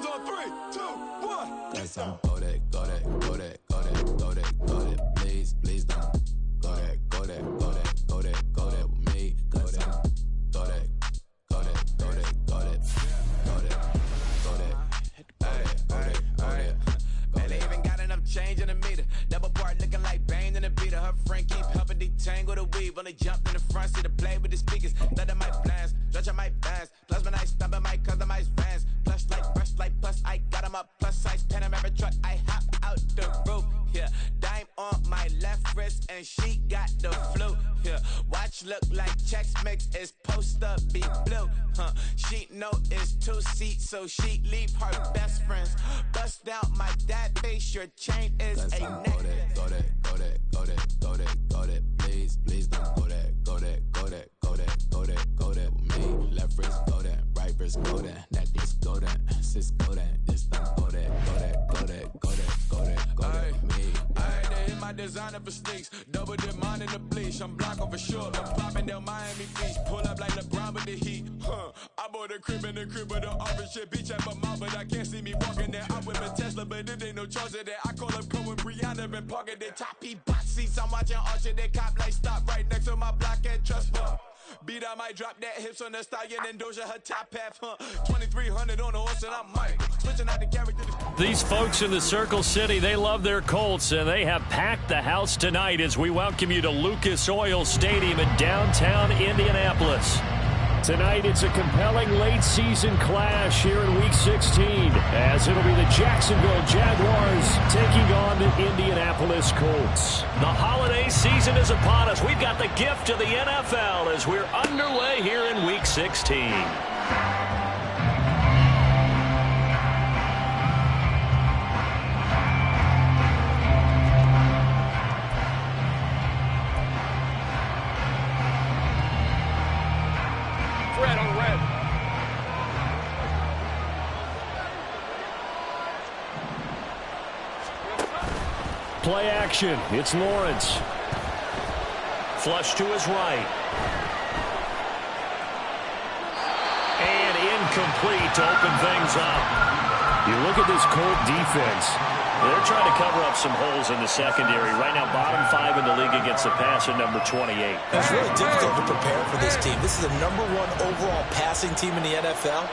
on 3, 2, 1. Got some go that, go that, go that, go that, go that, go that. Please, please don't go that, go that, go that, go that, go that with me. Go that, go that, go that, go that, go that, go that, go that, go that, go that. And they even got enough change in the meter. Double part looking like Bane in the beater. Her friend keep helping detangle the weave. Only jumped in the front seat to play with the speakers. Let them might blast, stretch my bands. Plus when I stop at my customized vans. Plush like brush like plus I got them up. Plus size Panamera truck. I hop out the roof. Yeah, dime on my left wrist and she got the flu. Yeah, watch look like Chex Mix is post up be blue. She know it's 2 seats, so she leave her best friends. Bust out my dad face. Your chain is a necklace. Go that, go that, go that, go that, go that. Please, please don't go that, go that, go that, go that, go that, go that with me. Left wrist go that, right wrist go that. That this go that, sis go that. This don't go that, go that, go that, go that, go that, go that with me. I had to hit my designer for sneaks. Double dip mine in the bleach. I'm blocking for sure. I'm popping down Miami Beach. Pull up like LeBron with the heat. I bought a crib in the crib with the office shit. Beach at my mouth, but I can't see me walking there. I'm with a Tesla, but it ain't no charge of that. I call up Cohen, Brianna, and parking the top box seats. I'm watching Archer, they cop like stop right next to my block and trust fund. Beat, I might drop that hips on the stallion and Doja her top half, 2300 on the horse and I'm Mike. Switching out the character. These folks in the Circle City, they love their Colts, and they have packed the house tonight as we welcome you to Lucas Oil Stadium in downtown Indianapolis. Tonight, it's a compelling late-season clash here in Week 16, as it'll be the Jacksonville Jaguars taking on the Indianapolis Colts. The holiday season is upon us. We've got the gift of the NFL as we're underway here in Week 16. Play action. It's Lawrence. Flush to his right. And incomplete to open things up. You look at this Colt defense. They're trying to cover up some holes in the secondary. Right now, bottom 5 in the league against the passer, number 28. It's really difficult to prepare for this team. This is the #1 overall passing team in the NFL.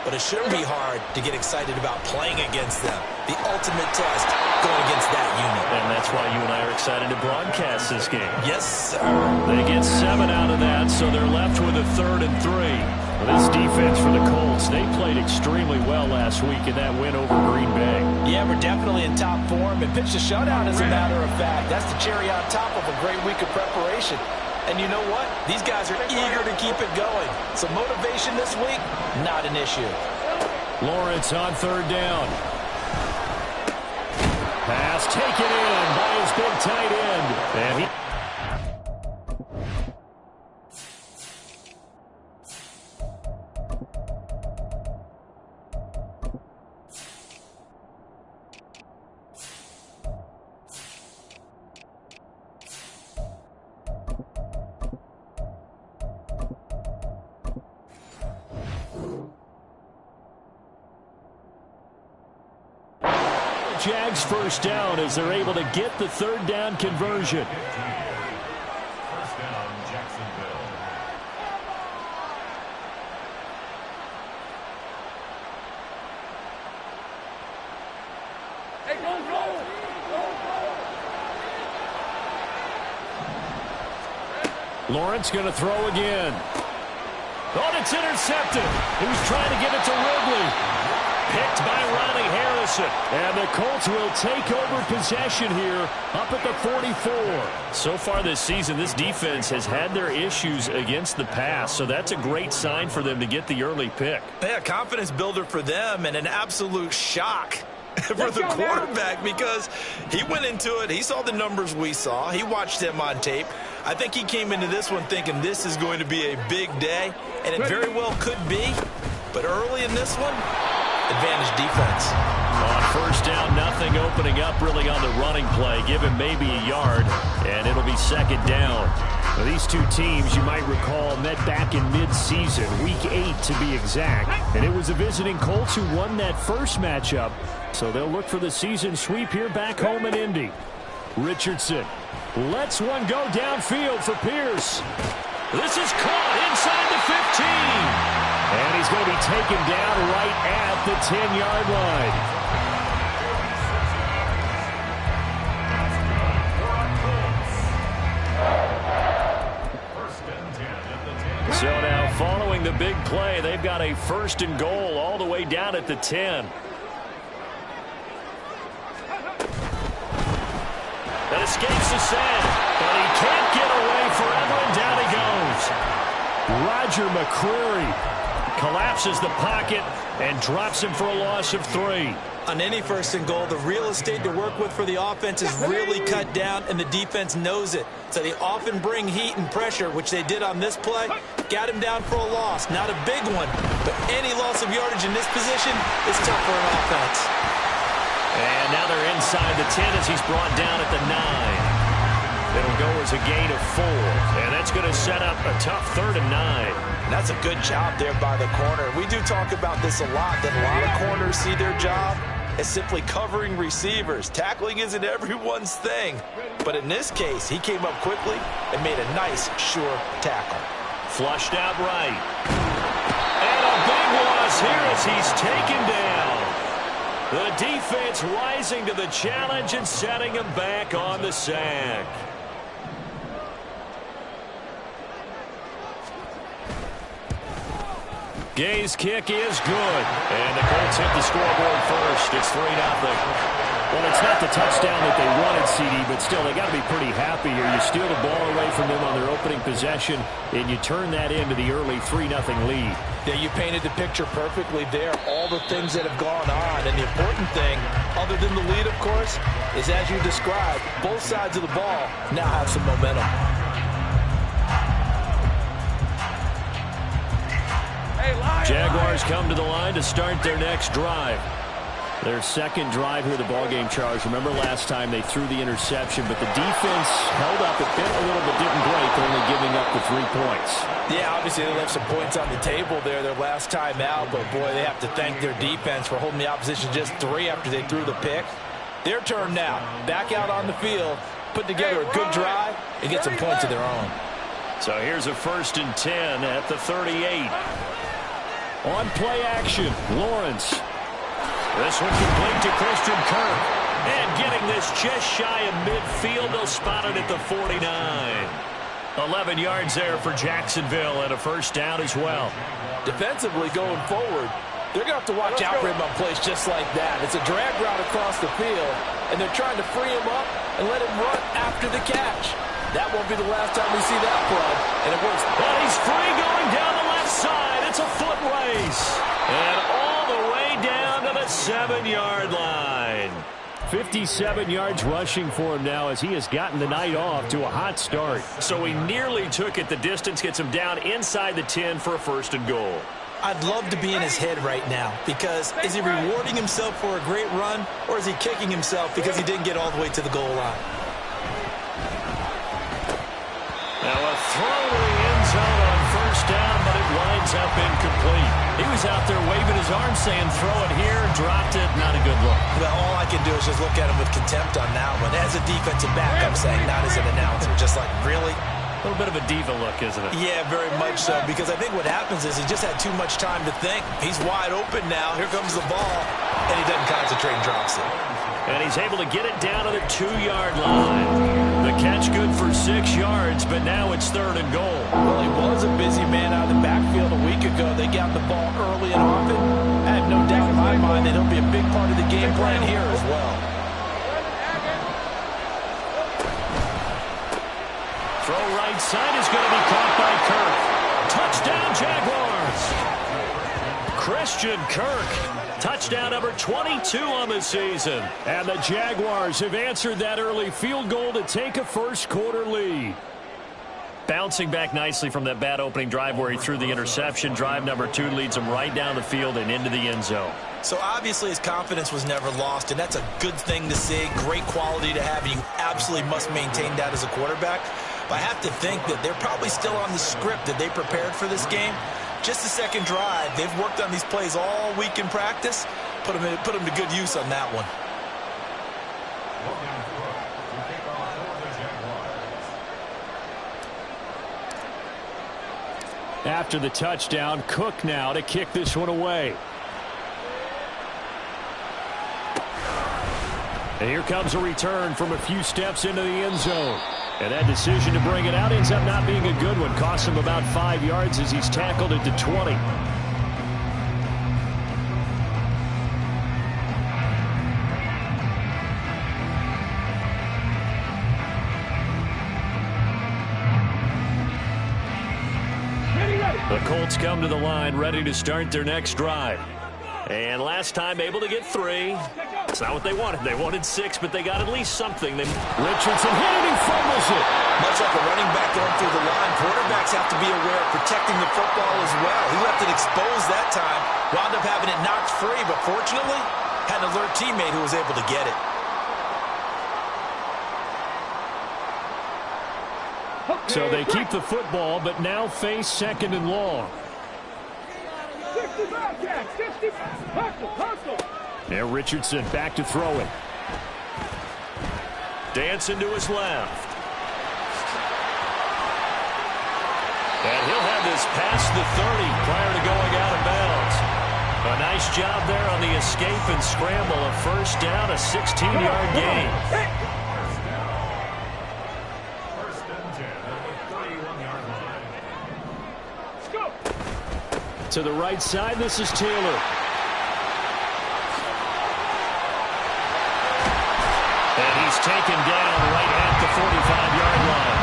But it shouldn't be hard to get excited about playing against them. The ultimate test going against that unit. And that's why you and I are excited to broadcast this game. Yes, sir. They get 7 out of that, so they're left with a 3rd and 3. This defense for the Colts, they played extremely well last week in that win over Green Bay. Yeah, we're definitely in top form and pitched a shutout, as a matter of fact. That's the cherry on top of a great week of preparation. And you know what? These guys are eager to keep it going. So motivation this week, not an issue. Lawrence on 3rd down. Pass taken in by his big tight end. And he... Jags first down as they're able to get the 3rd down conversion. First down, Jacksonville. Hey, go! Lawrence going to throw again. Oh, it's intercepted. He was trying to get it to Ridley. Picked by Ronnie Harrison. And the Colts will take over possession here up at the 44. So far this season, this defense has had their issues against the pass, so that's a great sign for them to get the early pick. Yeah, confidence builder for them and an absolute shock for the quarterback because he went into it. He saw the numbers we saw. He watched him on tape. I think he came into this one thinking this is going to be a big day, and it very well could be. But early in this one, advantage defense. On first down, nothing opening up really on the running play. Give him maybe a yard, and it'll be 2nd down. Now, these two teams, you might recall, met back in mid-season, Week 8 to be exact. And it was the visiting Colts who won that first matchup. So they'll look for the season sweep here back home in Indy. Richardson lets one go downfield for Pierce. This is caught inside the 15. And he's going to be taken down right at the 10-yard line. So now following the big play, they've got a 1st and goal all the way down at the 10. That escapes the sand, but he can't get away forever, and down he goes. Roger McCreary collapses the pocket and drops him for a loss of 3. On any 1st and goal, the real estate to work with for the offense is really cut down, and the defense knows it. So they often bring heat and pressure, which they did on this play. Got him down for a loss. Not a big one, but any loss of yardage in this position is tough for an offense. And now they're inside the 10 as he's brought down at the 9. It'll go as a gain of 4, and that's going to set up a tough 3rd and 9. That's a good job there by the corner. We do talk about this a lot, that a lot of corners see their job as simply covering receivers. Tackling isn't everyone's thing. But in this case, he came up quickly and made a nice, sure tackle. Flushed out right. And a big loss here as he's taken down. The defense rising to the challenge and setting him back on the sack. Gay's kick is good. And the Colts hit the scoreboard first. It's 3-0. Well, it's not the touchdown that they wanted, CD, but still, they got to be pretty happy here. You steal the ball away from them on their opening possession, and you turn that into the early 3-0 lead. Yeah, you painted the picture perfectly there. All the things that have gone on. And the important thing, other than the lead, of course, is as you described, both sides of the ball now have some momentum. Jaguars come to the line to start their next drive. Their second drive here, the ballgame charge. Remember last time they threw the interception, but the defense held up. It bit a little but didn't break, only giving up the 3 points. Yeah, obviously they left some points on the table there their last time out, but boy, they have to thank their defense for holding the opposition just 3 after they threw the pick. Their turn now. Back out on the field, put together a good drive, and get some points of their own. So here's a 1st and 10 at the 38. On play action, Lawrence. This one complete to Christian Kirk. And getting this just shy of midfield, they'll spot it at the 49. 11 yards there for Jacksonville and a 1st down as well. Defensively going forward, they're going to have to watch out for him on plays just like that. It's a drag route across the field, and they're trying to free him up and let him run after the catch. That won't be the last time we see that play, and it works. But he's free going down the left side. It's a foot race. And all the way down to the 7-yard line. 57 yards rushing for him now as he has gotten the night off to a hot start. So he nearly took it the distance, gets him down inside the 10 for a 1st and goal. I'd love to be in his head right now, because is he rewarding himself for a great run, or is he kicking himself because he didn't get all the way to the goal line? Now a throw to the end zone on 1st down, but it winds up incomplete. He was out there waving his arm saying throw it here, dropped it, not a good look. Well, all I can do is just look at him with contempt on that one. As a defensive back, I'm saying, not as an announcer. Just like, really? A little bit of a diva look, isn't it? Yeah, very much so, because I think what happens is he just had too much time to think. He's wide open now. Here comes the ball, and he doesn't concentrate and drops it. And he's able to get it down to the 2-yard line. The catch good for 6 yards, but now it's 3rd and goal. Well, he was a busy man out of the backfield a week ago. They got the ball early and often. I have no doubt in my mind that he'll be a big part of the game plan here as well. Throw right side is going to be caught by Kirk. Touchdown, Jaguars. Christian Kirk. Touchdown number 22 on the season. And the Jaguars have answered that early field goal to take a 1st quarter lead. Bouncing back nicely from that bad opening drive where he threw the interception. Drive number 2 leads him right down the field and into the end zone. So obviously his confidence was never lost, and that's a good thing to see. Great quality to have, and you absolutely must maintain that as a quarterback. But I have to think that they're probably still on the script that they prepared for this game. Just the second drive, they've worked on these plays all week in practice. Put them to good use on that one. After the touchdown, Cook now to kick this one away. And here comes a return from a few steps into the end zone. And that decision to bring it out ends up not being a good one. Costs him about 5 yards as he's tackled it to 20. The Colts come to the line ready to start their next drive. And last time able to get 3. It's not what they wanted. They wanted 6, but they got at least something. Richardson hit it, he fumbles it. Much like a running back going through the line, quarterbacks have to be aware of protecting the football as well. He left it exposed that time, wound up having it knocked free, but fortunately had an alert teammate who was able to get it. So they keep the football, but now face 2nd and long. And Richardson back to throw it. Dancing to his left. And he'll have this past the 30 prior to going out of bounds. A nice job there on the escape and scramble. A first down, a 16-yard gain. To the right side, this is Taylor. And he's taken down right at the 45-yard line.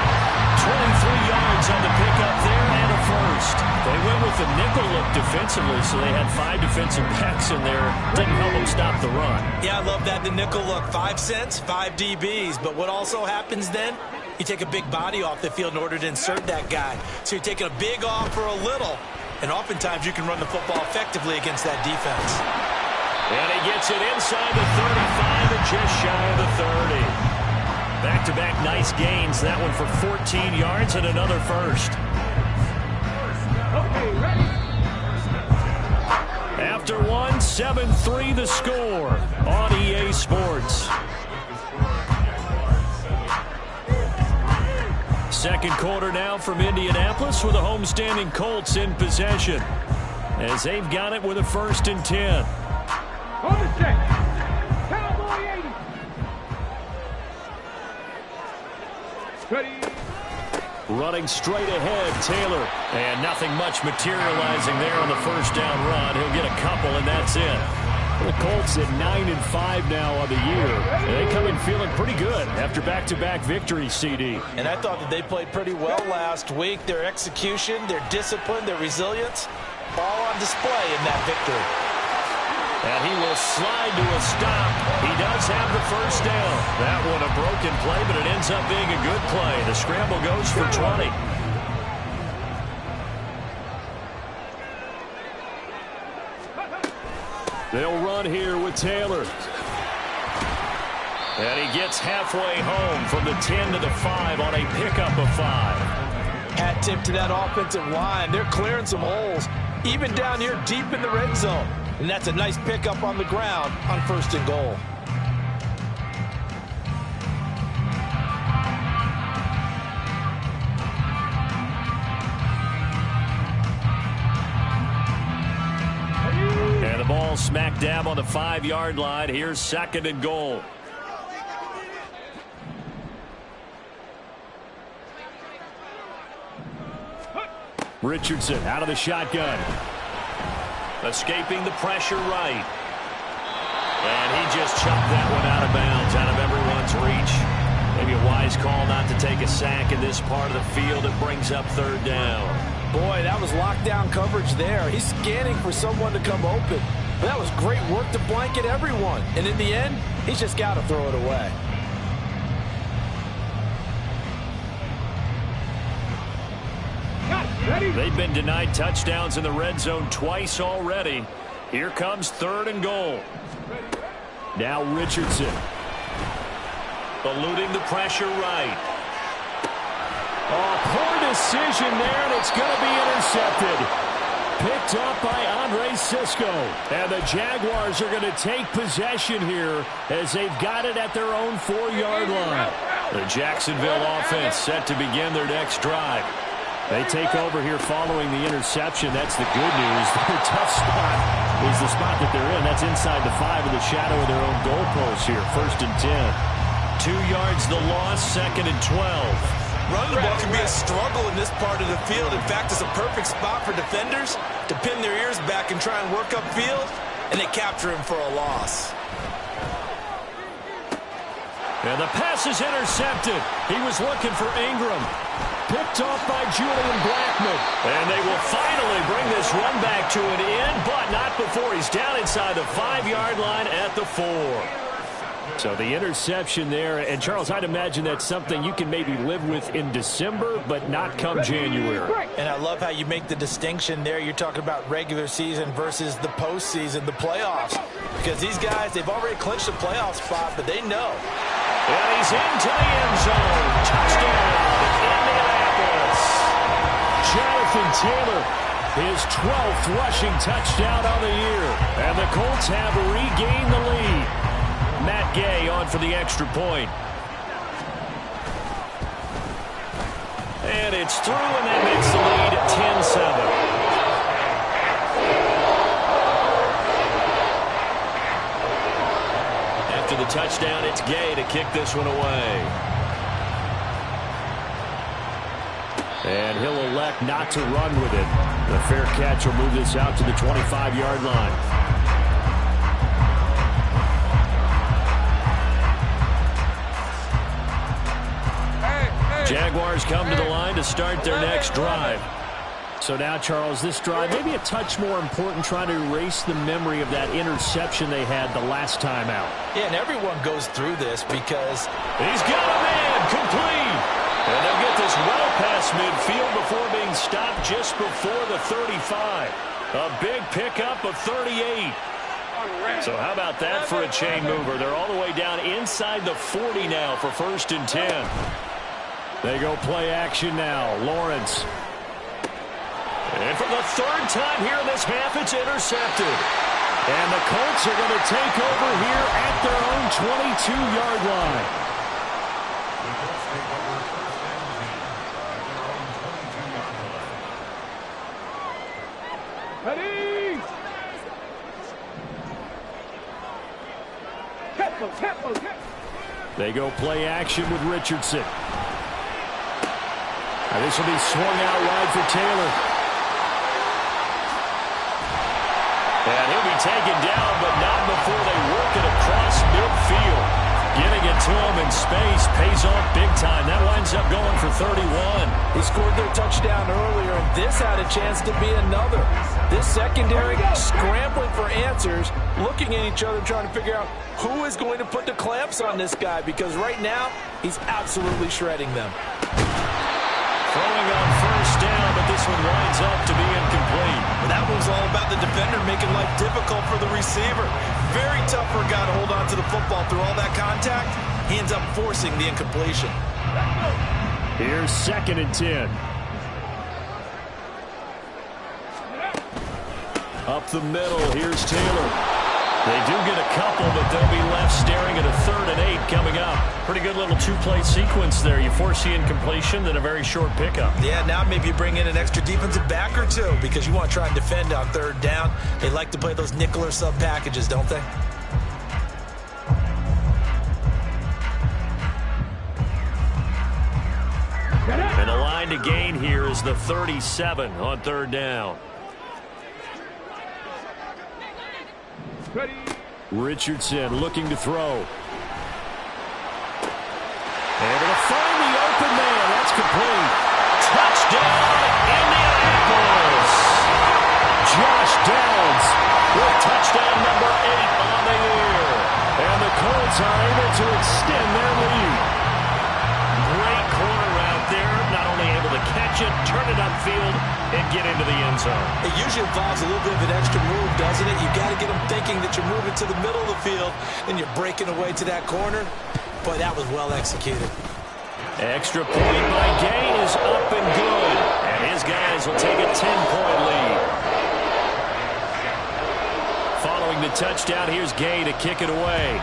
23 yards on the pickup there and a first. They went with the nickel look defensively, so they had 5 defensive backs in there. Didn't help them stop the run. Yeah, I love that, the nickel look. 5 cents, 5 DBs. But what also happens then, you take a big body off the field in order to insert that guy. So you're taking a big off for a little. And oftentimes you can run the football effectively against that defense. And he gets it inside the 35 and just shy of the 30. Back-to-back nice gains. That one for 14 yards and another first. Okay, ready? After one, 7-3 the score on EA Sports. Second quarter now from Indianapolis with the homestanding Colts in possession as they've got it with a 1st and 10. On the check. Cowboy 80. Ready. Running straight ahead, Taylor. And nothing much materializing there on the first down run. He'll get a couple, and that's it. The Colts at 9-5 now on the year. And they come in feeling pretty good after back-to-back victories, CD. And I thought that they played pretty well last week. Their execution, their discipline, their resilience, all on display in that victory. And he will slide to a stop. He does have the first down. That one a broken play, but it ends up being a good play. The scramble goes for 20. They'll run here with Taylor. And he gets halfway home from the 10 to the 5 on a pickup of 5. Hat tip to that offensive line. They're clearing some holes, even down here deep in the red zone. And that's a nice pickup on the ground on 1st and goal. And the ball smack dab on the 5-yard line. Here's 2nd and goal. Richardson out of the shotgun. Escaping the pressure right. And he just chucked that one out of bounds, out of everyone's reach. Maybe a wise call not to take a sack in this part of the field. It brings up 3rd down. Boy, that was lockdown coverage there. He's scanning for someone to come open. But that was great work to blanket everyone. And in the end, he's just got to throw it away. They've been denied touchdowns in the red zone twice already. Here comes 3rd and goal. Now Richardson. Eluding the pressure right. Oh, poor decision there, and it's going to be intercepted. Picked up by Andre Cisco. And the Jaguars are going to take possession here as they've got it at their own 4-yard line. The Jacksonville offense set to begin their next drive. They take over here following the interception. That's the good news. Their tough spot is the spot that they're in. That's inside the 5 in the shadow of their own goalpost here. 1st and 10. 2 yards the loss, 2nd and 12. Running the ball can be a struggle in this part of the field. In fact, it's a perfect spot for defenders to pin their ears back and try and work upfield, and they capture him for a loss. And the pass is intercepted. He was looking for Ingram. Picked off by Julian Blackman. And they will finally bring this run back to an end, but not before he's down inside the 5-yard line at the 4. So the interception there, and Charles, I'd imagine that's something you can maybe live with in December, but not come January. And I love how you make the distinction there. You're talking about regular season versus the postseason, the playoffs. Because these guys, they've already clinched a playoff spot, but they know. And he's into the end zone. Touchdown, Indianapolis. Jonathan Taylor, his 12th rushing touchdown on the year. And the Colts have regained the lead. Matt Gay on for the extra point. And it's through, and that makes the lead at 10-7. After the touchdown, it's Gay to kick this one away. And he'll elect not to run with it. The fair catch will move this out to the 25-yard line. Jaguars come to the line to start their next drive. So now, Charles, this drive maybe a touch more important, trying to erase the memory of that interception they had the last time out. Yeah, and everyone goes through this because he's got a man complete. And they'll get this well past midfield before being stopped just before the 35. A big pickup of 38. So how about that for a chain mover? They're all the way down inside the 40 now for 1st and 10. They go play action now. Lawrence. And for the 3rd time here in this half, it's intercepted. And the Colts are going to take over here at their own 22-yard line. Ready? Tempo. They go play action with Richardson. And this will be swung out wide for Taylor. And he'll be taken down, but not before they work it across midfield. Getting it to him in space pays off big time. That winds up going for 31. They scored their touchdown earlier, and this had a chance to be another. This secondary scrambling for answers, looking at each other, trying to figure out who is going to put the clamps on this guy, because right now, he's absolutely shredding them. Throwing on 1st down, but this one winds up to be incomplete. Well, that one's all about the defender making life difficult for the receiver. Very tough for a guy to hold on to the football through all that contact. He ends up forcing the incompletion. Here's 2nd and 10. Up the middle, here's Taylor. They do get a couple, but they'll be left staring at a 3rd and 8 coming up. Pretty good little 2-play sequence there. You force the incompletion, then a very short pickup. Yeah, now maybe you bring in an extra defensive back or two because you want to try and defend on 3rd down. They like to play those nickel or sub packages, don't they? And the line to gain here is the 37 on 3rd down. Ready? Richardson looking to throw. Able to find the open man. That's complete. Touchdown, Indianapolis. Josh Downs with touchdown number 8 on the year. And the Colts are able to extend their lead. Great corner route there. Not only able to catch it, turn it upfield, and get into the end zone. It usually involves a little bit of an extra move, doesn't it? You've got to get them thinking that you're moving to the middle of the field and you're breaking away to that corner. Boy, that was well executed. Extra point by Gay is up and good. And his guys will take a 10-point lead. Following the touchdown, here's Gay to kick it away.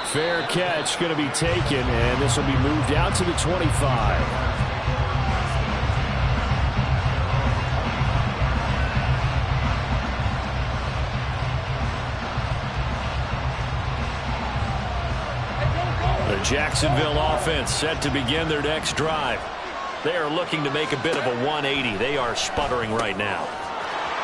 Fair catch going to be taken, and this will be moved out to the 25. The Jacksonville offense set to begin their next drive. They are looking to make a bit of a 180. They are sputtering right now.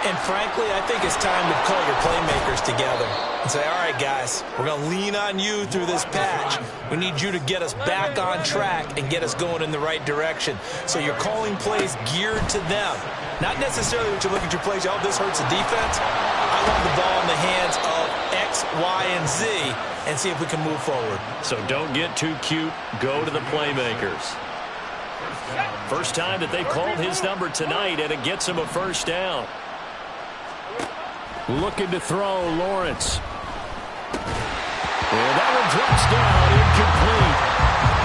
And frankly, I think it's time to call your playmakers together and say, all right, guys, we're going to lean on you through this patch. We need you to get us back on track and get us going in the right direction. So you're calling plays geared to them. Not necessarily what you look at your plays, oh, this hurts the defense. I want the ball in the hands of X, Y, and Z and see if we can move forward. So don't get too cute. Go to the playmakers. First time that they called his number tonight, and it gets him a first down. Looking to throw, Lawrence. And that one drops down, incomplete.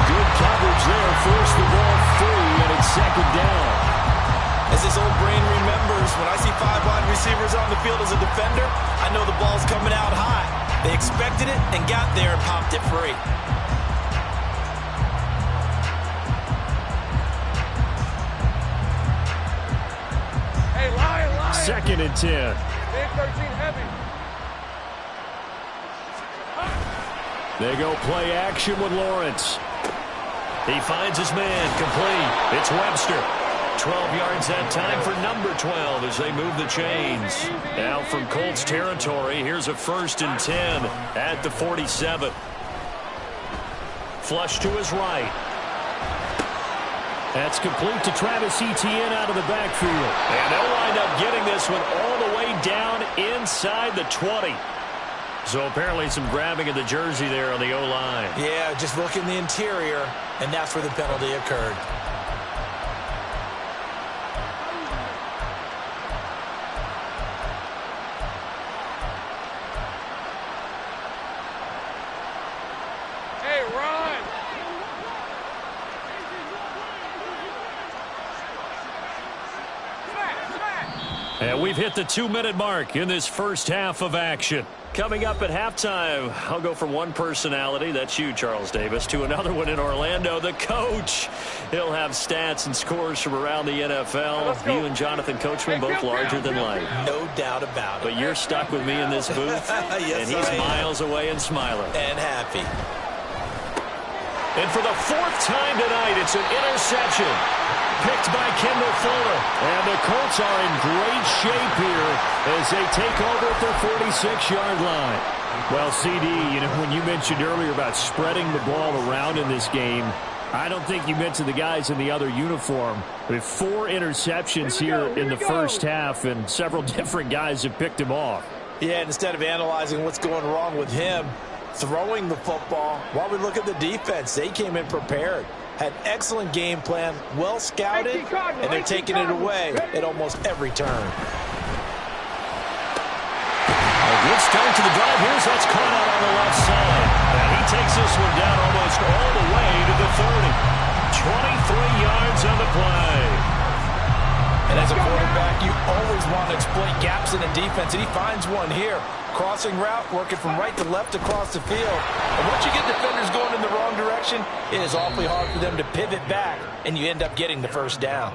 Good coverage there, forced the ball free, and it's second down. As this old brain remembers, when I see 5 wide receivers on the field as a defender, I know the ball's coming out high. They expected it and got there and popped it free. Hey, Lion. Second and 10. Big 13 heavy. They go play action with Lawrence. He finds his man, complete. It's Webster. 12 yards that time for number 12 as they move the chains. Now from Colts territory, here's a 1st and 10 at the 47. Flush to his right. That's complete to Travis Etienne out of the backfield. And they'll wind up getting this one all the way down inside the 20. So apparently some grabbing of the jersey there on the O-line. Yeah, just look in the interior, and that's where the penalty occurred. And we've hit the 2-minute mark in this first half of action. Coming up at halftime, I'll go from one personality, that's you, Charles Davis, to another one in Orlando, the coach. He'll have stats and scores from around the NFL. You and Jonathan Coachman, both larger than life. No doubt about it. But you're stuck with me in this booth, yes, and he's miles away and smiling. And happy. And for the 4th time tonight, it's an interception. Picked by Kendall Fuller. And the Colts are in great shape here as they take over at their 46-yard line. Well, CD, when you mentioned earlier about spreading the ball around in this game, I don't think you mentioned the guys in the other uniform. With 4 interceptions here in the first half, and several different guys have picked him off. Yeah, and instead of analyzing what's going wrong with him, throwing the football, while we look at the defense, they came in prepared. Had excellent game plan, well scouted, and they're taking it away at almost every turn. A good start to the drive. Here's that's caught out on the left side. And he takes this one down almost all the way to the 30. 23 yards on the play. And as a quarterback, you always want to exploit gaps in the defense, and he finds one here. Crossing route, working from right to left across the field. And once you get defenders going in the wrong direction, it is awfully hard for them to pivot back, and you end up getting the first down.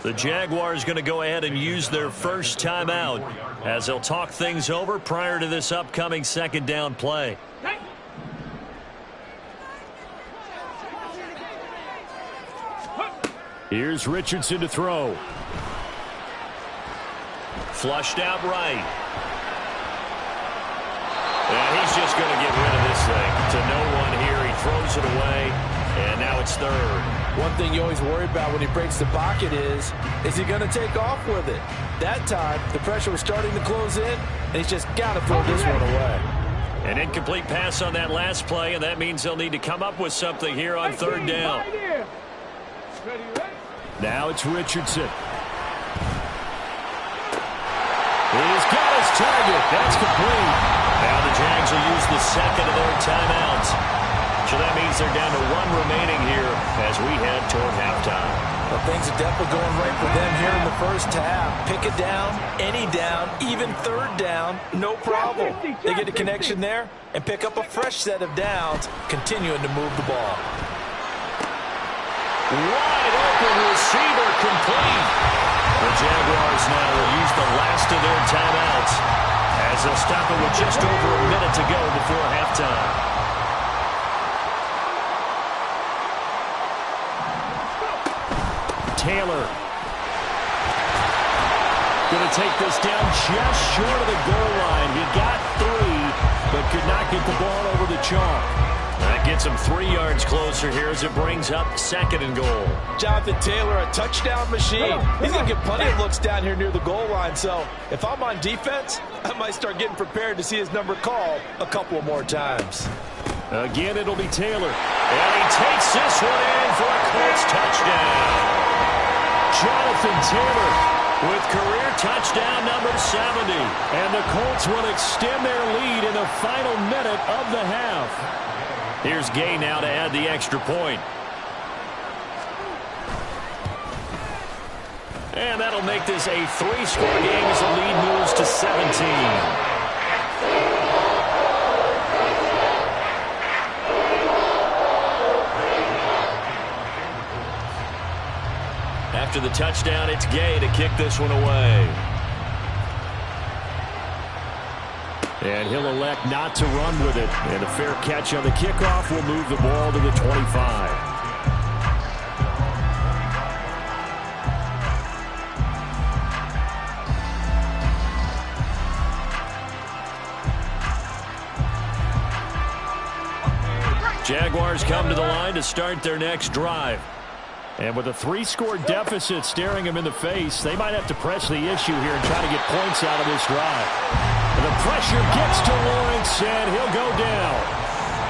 The Jaguars going to go ahead and use their first timeout as they'll talk things over prior to this upcoming second down play. Here's Richardson to throw. Flushed out right. And he's just going to get rid of this thing to no one here. He throws it away, and now it's 3rd. One thing you always worry about when he breaks the pocket is he going to take off with it? That time, the pressure was starting to close in, and he's just got to throw this one away. An incomplete pass on that last play, and that means they'll need to come up with something here on 3rd down. Now it's Richardson. He's got his target. That's complete. Now the Jags will use the second of their timeouts. So that means they're down to 1 remaining here as we head toward halftime. Well, things are definitely going right for them here in the first half. Pick it down, any down, even third down, no problem. They get a connection there and pick up a fresh set of downs, continuing to move the ball. Wide open receiver complete. The Jaguars now will use the last of their timeouts as they'll stop it with just over a minute to go before halftime. Taylor going to take this down just short of the goal line. He got 3, but could not get the ball over the chalk. That gets him 3 yards closer here as it brings up 2nd and goal. Jonathan Taylor, a touchdown machine. He's going to get plenty of looks down here near the goal line. So if I'm on defense, I might start getting prepared to see his number called a couple more times. Again, it'll be Taylor. And he takes this one in for a Colts touchdown. Jonathan Taylor with career touchdown number 70. And the Colts will extend their lead in the final minute of the half. Here's Gay now to add the extra point. And that'll make this a 3-score game as the lead moves to 17. After the touchdown, it's Gay to kick this one away. And he'll elect not to run with it. And a fair catch on the kickoff will move the ball to the 25. Jaguars come to the line to start their next drive. And with a 3-score deficit staring him in the face, they might have to press the issue here and try to get points out of this drive. And the pressure gets to Lawrence, and he'll go down.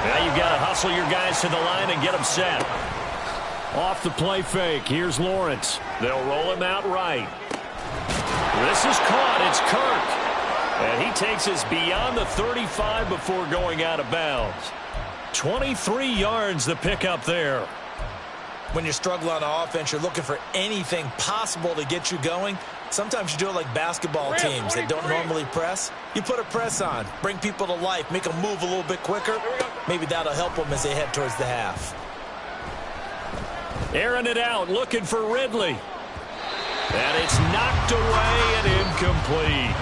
Now you've got to hustle your guys to the line and get them set. Off the play fake, here's Lawrence. They'll roll him out right. This is caught, it's Kirk. And he takes us beyond the 35 before going out of bounds. 23 yards the pickup there. When you're struggling on offense, you're looking for anything possible to get you going. Sometimes you do it like basketball teams that don't normally press. You put a press on, bring people to life, make them move a little bit quicker. Maybe that'll help them as they head towards the half. Airing it out, looking for Ridley. And it's knocked away and incomplete.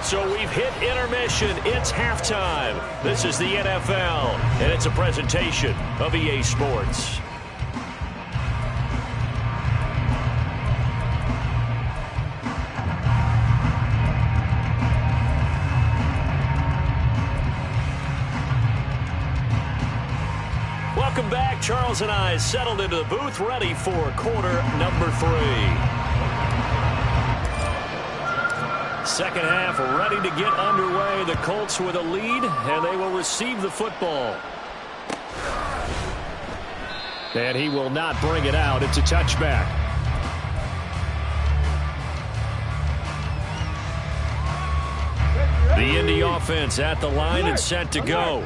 So we've hit intermission. It's halftime. This is the NFL, and it's a presentation of EA Sports. Welcome back. Charles and I settled into the booth, ready for quarter number 3. Second half ready to get underway. The Colts with a lead, and they will receive the football. And he will not bring it out. It's a touchback. The Indy offense at the line and set to go.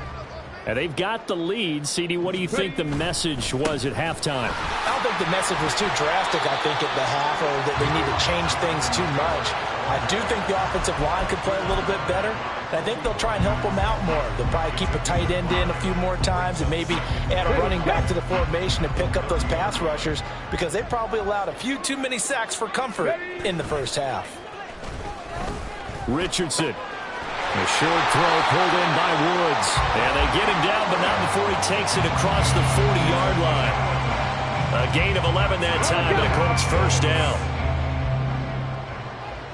And they've got the lead. CD, what do you think the message was at halftime? I don't think the message was too drastic, I think, at the half, or that they need to change things too much. I do think the offensive line could play a little bit better. And I think they'll try and help them out more. They'll probably keep a tight end in a few more times and maybe add a running back to the formation and pick up those pass rushers, because they probably allowed a few too many sacks for comfort in the first half. Richardson. A short throw pulled in by Woods. And they get him down, but not before he takes it across the 40-yard line. A gain of 11 that time, and a Colts first down.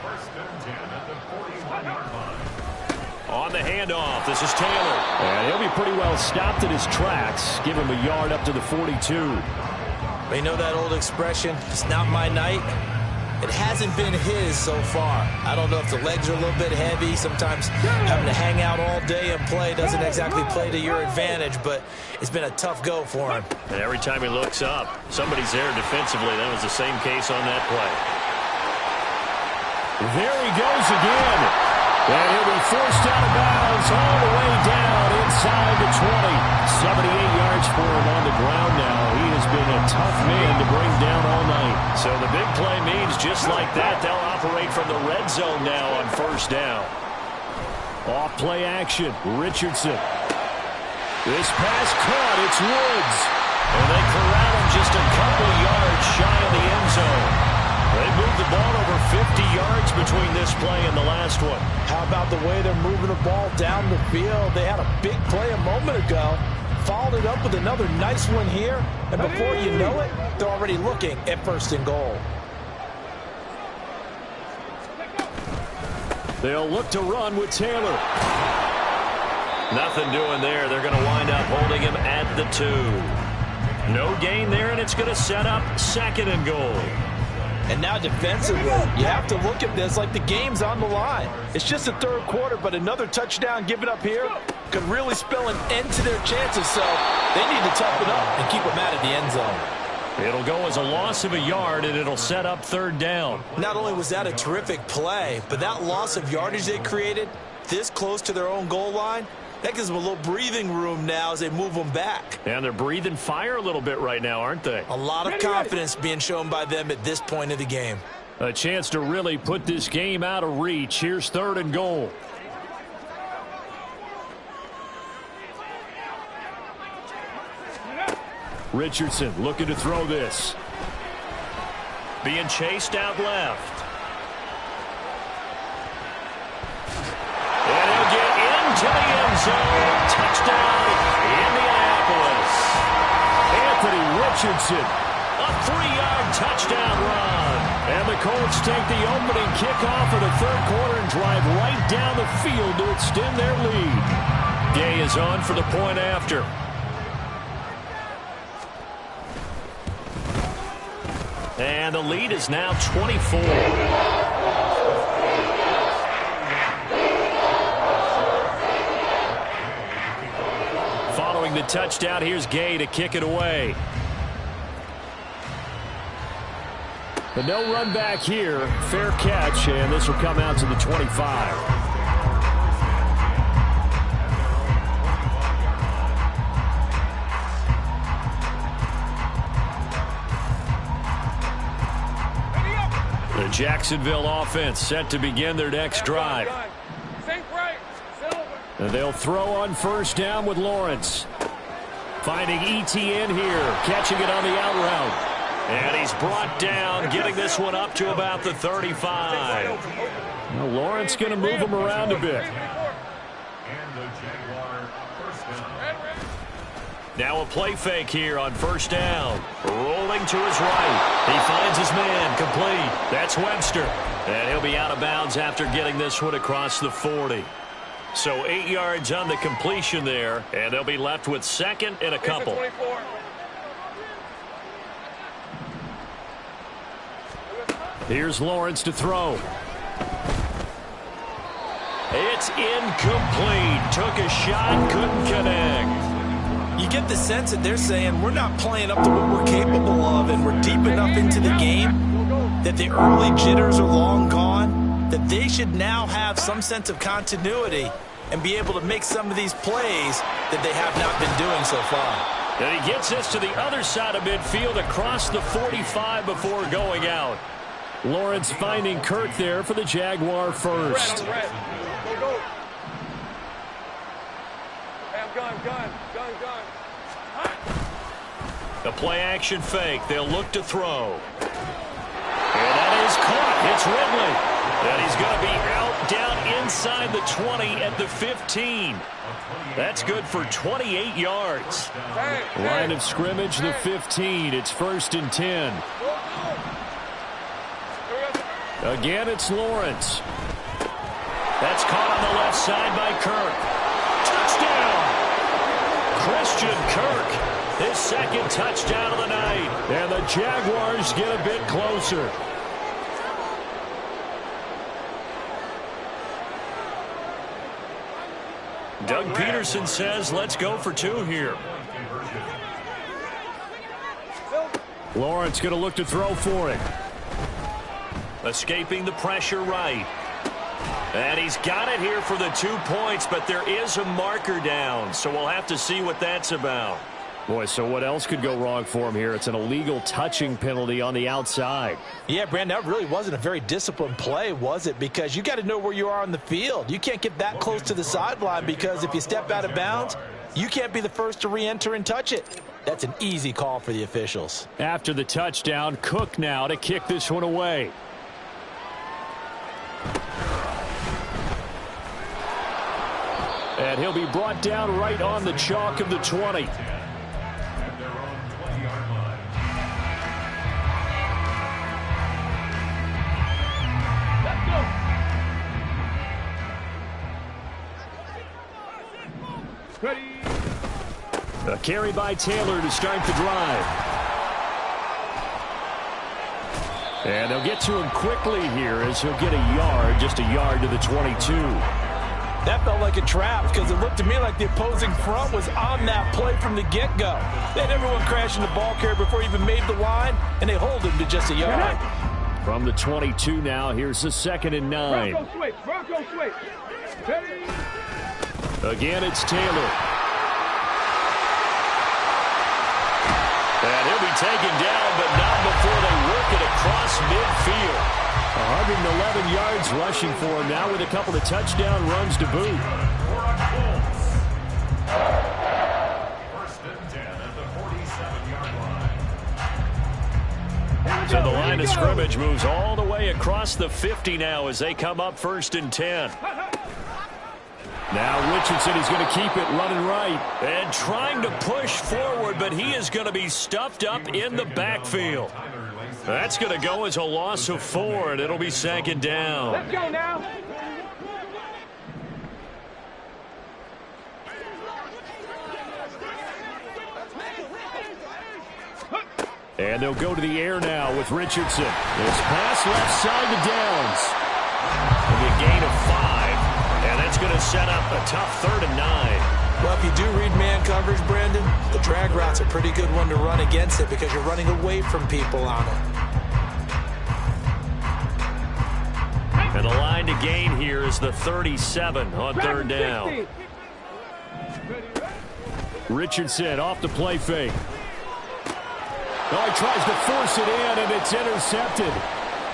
First and 10 at the 41-yard line. On the handoff, this is Taylor. And he'll be pretty well stopped in his tracks. Give him a yard up to the 42. They know that old expression, it's not my night. It hasn't been his so far. I don't know if the legs are a little bit heavy. Sometimes having to hang out all day and play doesn't exactly play to your advantage, but it's been a tough go for him. And every time he looks up, somebody's there defensively. That was the same case on that play. There he goes again. And he'll be forced out of bounds all the way down inside the 20. 78 yards for him on the ground now. He has been a tough man to bring down all night. So the big play means just like that, they'll operate from the red zone now on first down. Off play action, Richardson. This pass caught, it's Woods. And they corral him just a couple yards shy of the end zone. They moved the ball over 50 yards between this play and the last one. How about the way they're moving the ball down the field? They had a big play a moment ago. Followed it up with another nice one here. And before you know it, they're already looking at first and goal. They'll look to run with Taylor. Nothing doing there. They're going to wind up holding him at the 2. No gain there, and it's going to set up second and goal. And now defensively, you have to look at this like the game's on the line. It's just the third quarter, but another touchdown given up here could really spell an end to their chances. So they need to toughen up and keep them out of the end zone. It'll go as a loss of a yard, and it'll set up third down. Not only was that a terrific play, but that loss of yardage they created this close to their own goal line, that gives them a little breathing room now as they move them back. And they're breathing fire a little bit right now, aren't they? A lot of confidence being shown by them at this point of the game. A chance to really put this game out of reach. Here's third and goal. Richardson looking to throw this. Being chased out left. And he'll get into the end zone. Touchdown, Indianapolis. Anthony Richardson, a 3-yard touchdown run. And the Colts take the opening kickoff of the third quarter and drive right down the field to extend their lead. Gay is on for the point after. And the lead is now 24. Following the touchdown, here's Gay to kick it away. But no run back here. Fair catch, and this will come out to the 25. The Jacksonville offense set to begin their next drive. And they'll throw on first down with Lawrence. Finding ETN here, catching it on the out route. And he's brought down, getting this one up to about the 35. Well, Lawrence going to move him around a bit. Now a play fake here on first down. Rolling to his right. He finds his man, complete. That's Webster. And he'll be out of bounds after getting this one across the 40. So 8 yards on the completion there, and they'll be left with second and a couple. Here's Lawrence to throw. It's incomplete. Took a shot, couldn't connect. You get the sense that they're saying we're not playing up to what we're capable of, and we're deep enough into the game that the early jitters are long gone, that they should now have some sense of continuity and be able to make some of these plays that they have not been doing so far. And he gets us to the other side of midfield across the 45 before going out. Lawrence finding Kirk there for the Jaguar first. Gun. The play action fake. They'll look to throw. And that is caught. It's Ridley. And he's going to be out down inside the 20 at the 15. That's good for 28 yards. Line of scrimmage, the 15. It's first and 10. Again, it's Lawrence. That's caught on the left side by Kirk. Touchdown! Christian Kirk, his second touchdown of the night. And the Jaguars get a bit closer. Doug Peterson says, let's go for two here. Lawrence going to look to throw for it. Escaping the pressure right. And he's got it here for the 2 points, but there is a marker down, so we'll have to see what that's about. Boy, so what else could go wrong for him here? It's an illegal touching penalty on the outside. Yeah, Brandon, that really wasn't a very disciplined play, was it? Because you got to know where you are on the field. You can't get that close to the sideline because if you step out of bounds, you can't be the first to re-enter and touch it. That's an easy call for the officials. After the touchdown, Cook now to kick this one away. And he'll be brought down right on the chalk of the 20. A carry by Taylor to start the drive. And they'll get to him quickly here as he'll get a yard, just a yard to the 22. That felt like a trap because it looked to me like the opposing front was on that play from the get-go. They had everyone crashing the ball carrier before he even made the line, and they hold him to just a yard. From the 22 now, here's the 2nd and 9. Bronco switch. Again, it's Taylor. And he'll be taken down, but not before they work it across midfield. 111 yards rushing for him now with a couple of touchdown runs to boot. First and 10 at the 47-yard line. So the line of scrimmage moves all the way across the 50 now as they come up 1st and 10. Now Richardson is going to keep it running right and trying to push forward, but he is going to be stuffed up in the backfield. That's going to go as a loss of 4, and it'll be 2nd down. Let's go now. And they'll go to the air now with Richardson. This pass left side to Downs. It'll be a gain of 5, and that's going to set up a tough 3rd and 9. Well, if you do read man coverage, Brandon, the drag route's a pretty good one to run against it because you're running away from people on it. And the line to gain here is the 37 on 3rd down. Richardson off the play fake. Oh, he tries to force it in, and it's intercepted.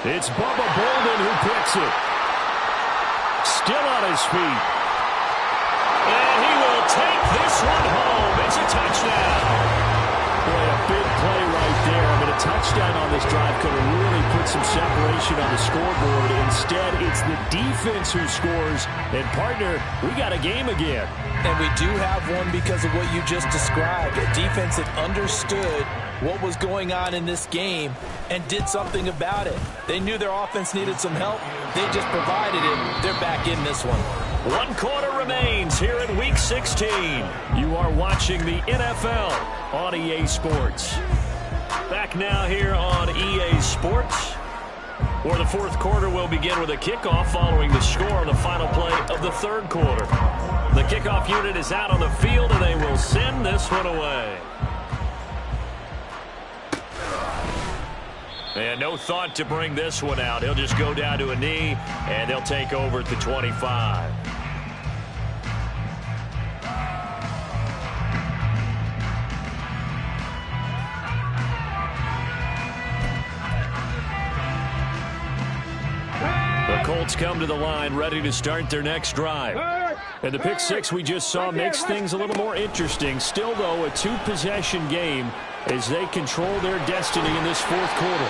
It's Bubba Bolden who picks it. Still on his feet. And he will take this one home. It's a touchdown. Boy, a big play right there. I mean, a touchdown on this drive could have really put some separation on the scoreboard. Instead, it's the defense who scores. And, partner, we got a game again. And we do have one because of what you just described. A defense that understood what was going on in this game and did something about it. They knew their offense needed some help. They just provided it. They're back in this one. 1 quarter remains here in Week 16. You are watching the NFL on EA Sports. Back now here on EA Sports, where the 4th quarter will begin with a kickoff following the score on the final play of the 3rd quarter. The kickoff unit is out on the field, and they will send this one away. And no thought to bring this one out. He'll just go down to a knee, and they'll take over at the 25. The Colts come to the line, ready to start their next drive. And the pick 6 we just saw makes things a little more interesting. Still, though, a 2-possession game as they control their destiny in this 4th quarter.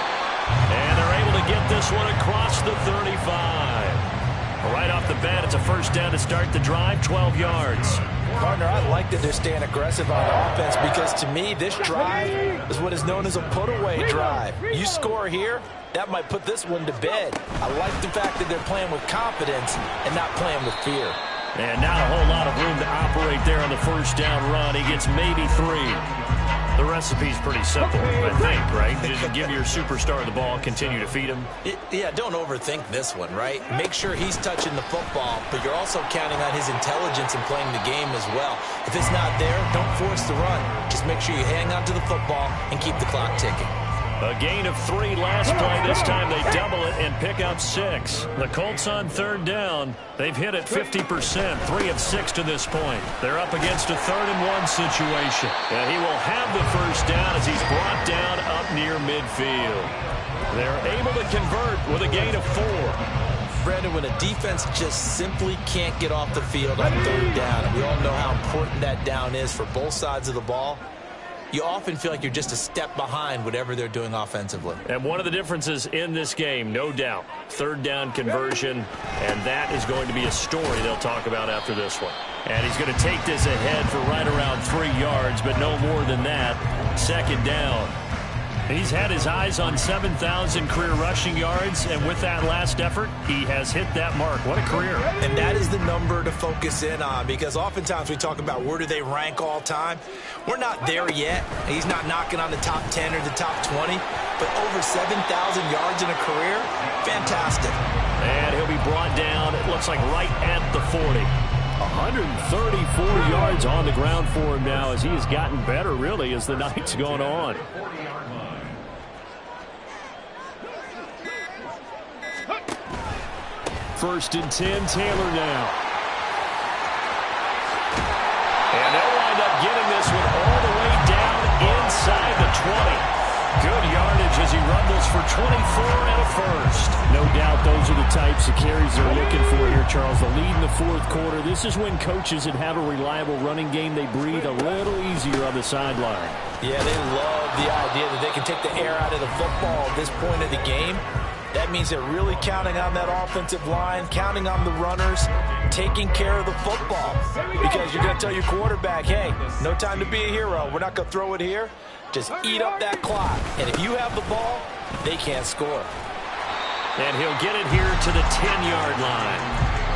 And they're able to get this one across the 35. Right off the bat, it's a 1st down to start the drive, 12 yards. Partner, I like that they're staying aggressive on offense because, to me, this drive is what is known as a put-away drive. You score here, that might put this one to bed. I like the fact that they're playing with confidence and not playing with fear. And not a whole lot of room to operate there on the 1st down run. He gets maybe 3. The recipe's pretty simple, I think, right? Just give your superstar the ball, continue to feed him. Yeah, don't overthink this one, right? Make sure he's touching the football, but you're also counting on his intelligence in playing the game as well. If it's not there, don't force the run. Just make sure you hang on to the football and keep the clock ticking. A gain of 3 last play. This time they double it and pick up 6. The Colts on third down. They've hit it 50%, 3 of 6 to this point. They're up against a 3rd-and-1 situation. And he will have the first down as he's brought down up near midfield. They're able to convert with a gain of 4. Brandon, when a defense just simply can't get off the field on third down, and we all know how important that down is for both sides of the ball, you often feel like you're just a step behind whatever they're doing offensively. And one of the differences in this game, no doubt, third down conversion, and that is going to be a story they'll talk about after this one. And he's going to take this ahead for right around 3 yards, but no more than that. 2nd down. He's had his eyes on 7,000 career rushing yards, and with that last effort, he has hit that mark. What a career. And that is the number to focus in on, because oftentimes we talk about where do they rank all time. We're not there yet. He's not knocking on the top 10 or the top 20, but over 7,000 yards in a career, fantastic. And he'll be brought down, it looks like right at the 40. 134 yards on the ground for him now as he has gotten better, really, as the night's gone on. First and 10, Taylor now. And they'll wind up getting this one all the way down inside the 20. Good yardage as he rumbles for 24 and a first. No doubt those are the types of carries they're looking for here, Charles. The lead in the 4th quarter. This is when coaches that have a reliable running game, they breathe a little easier on the sideline. Yeah, they love the idea that they can take the air out of the football at this point of the game. That means they're really counting on that offensive line, counting on the runners, taking care of the football. Because you're going to tell your quarterback, hey, no time to be a hero. We're not going to throw it here. Just eat up that clock. And if you have the ball, they can't score. And he'll get it here to the 10-yard line.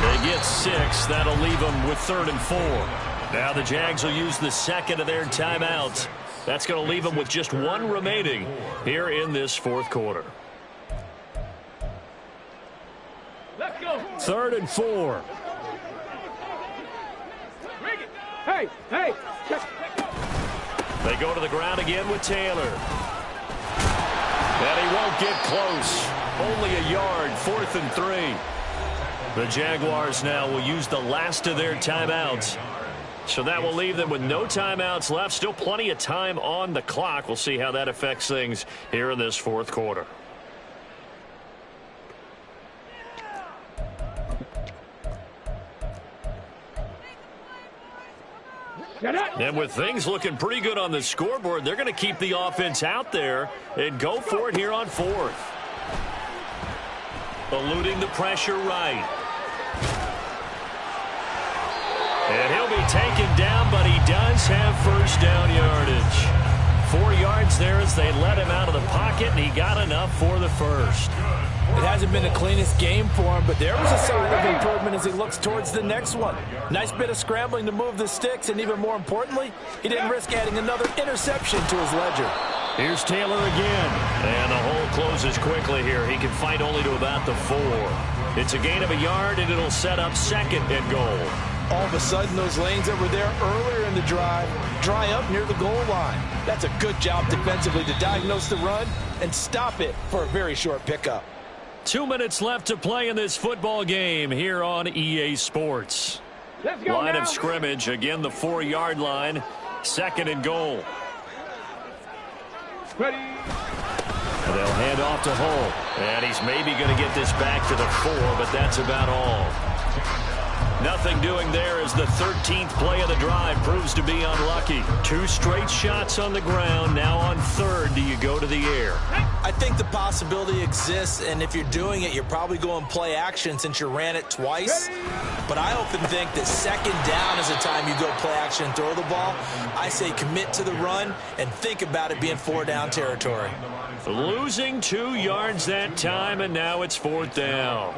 They get 6. That'll leave them with 3rd and 4. Now the Jags will use the 2nd of their timeouts. That's going to leave them with just 1 remaining here in this 4th quarter. 3rd and 4. Hey, hey. They go to the ground again with Taylor. And he won't get close. Only a yard, 4th and 3. The Jaguars now will use the last of their timeouts. So that will leave them with no timeouts left. Still plenty of time on the clock. We'll see how that affects things here in this 4th quarter. And with things looking pretty good on the scoreboard, they're going to keep the offense out there and go for it here on 4th. Eluding the pressure right. And he'll be taken down, but he does have first down yardage. 4 yards there as they let him out of the pocket, and he got enough for the first. It hasn't been the cleanest game for him, but there was a sign of improvement as he looks towards the next one. Nice bit of scrambling to move the sticks, and even more importantly, he didn't risk adding another interception to his ledger. Here's Taylor again. And the hole closes quickly here. He can fight only to about the 4. It's a gain of a yard, and it'll set up 2nd and goal. All of a sudden, those lanes that were there earlier in the drive dry up near the goal line. That's a good job defensively to diagnose the run and stop it for a very short pickup. 2 minutes left to play in this football game here on EA Sports. Line of scrimmage, again the 4-yard line, 2nd and goal. Ready. They'll hand off to Hull, and he's maybe going to get this back to the 4, but that's about all. Nothing doing there as the 13th play of the drive proves to be unlucky. 2 straight shots on the ground. Now on 3rd, do you go to the air? I think the possibility exists, and if you're doing it, you're probably going play action since you ran it twice. But I often think that 2nd down is the time you go play action and throw the ball. I say commit to the run and think about it being 4-down territory. Losing 2 yards that time, and now it's 4th down.